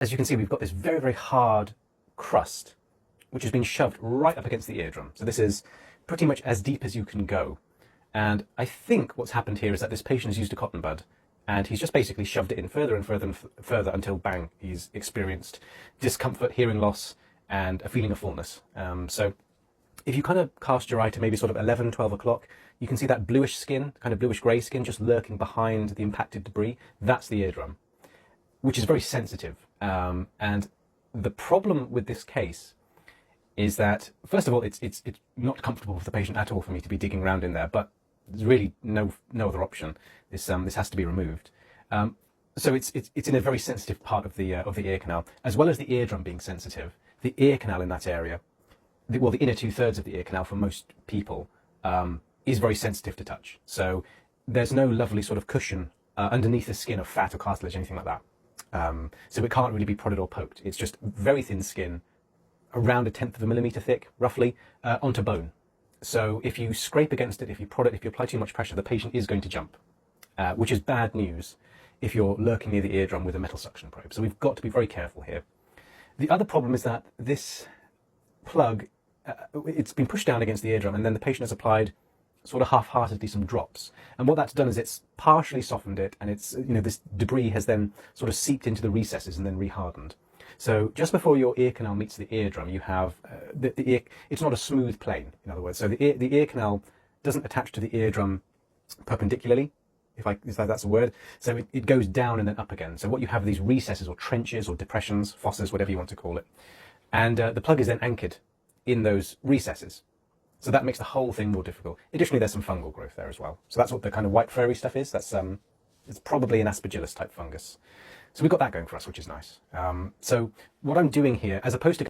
as you can see, we've got this very, very hard crust, which has been shoved right up against the eardrum. So this is pretty much as deep as you can go. And I think what's happened here is that this patient has used a cotton bud, and he's just basically shoved it in further and further and further until, bang, he's experienced discomfort, hearing loss, and a feeling of fullness. So if you kind of cast your eye to maybe sort of 11, 12 o'clock, you can see that bluish skin, kind of bluish grey skin, just lurking behind the impacted debris. That's the eardrum, which is very sensitive. And the problem with this case is that, first of all, it's not comfortable for the patient at all for me to be digging around in there, but there's really no other option. This has to be removed. So it's in a very sensitive part of the ear canal, as well as the eardrum being sensitive. The ear canal in that area, the inner 2/3 of the ear canal for most people, is very sensitive to touch. So there's no lovely sort of cushion underneath the skin of fat or cartilage, anything like that. So it can't really be prodded or poked. It's just very thin skin, around 1/10 of a millimeter thick, roughly, onto bone. So if you scrape against it, if you prod it, if you apply too much pressure, the patient is going to jump, which is bad news if you're lurking near the eardrum with a metal suction probe. So we've got to be very careful here. The other problem is that this plug, it's been pushed down against the eardrum, and then the patient has applied sort of half-heartedly some drops. And what that's done is it's partially softened it, and it's, this debris has then sort of seeped into the recesses and then rehardened. So just before your ear canal meets the eardrum, you have the ear. It's not a smooth plane, in other words. So the ear canal doesn't attach to the eardrum perpendicularly, if that's a word. So it goes down and then up again. So what you have are these recesses or trenches or depressions, fosses, whatever you want to call it. And the plug is then anchored in those recesses. So that makes the whole thing more difficult. Additionally, there's some fungal growth there as well. So that's what the kind of white furry stuff is. That's it's probably an aspergillus type fungus. So we've got that going for us, which is nice. So what I'm doing here, as opposed to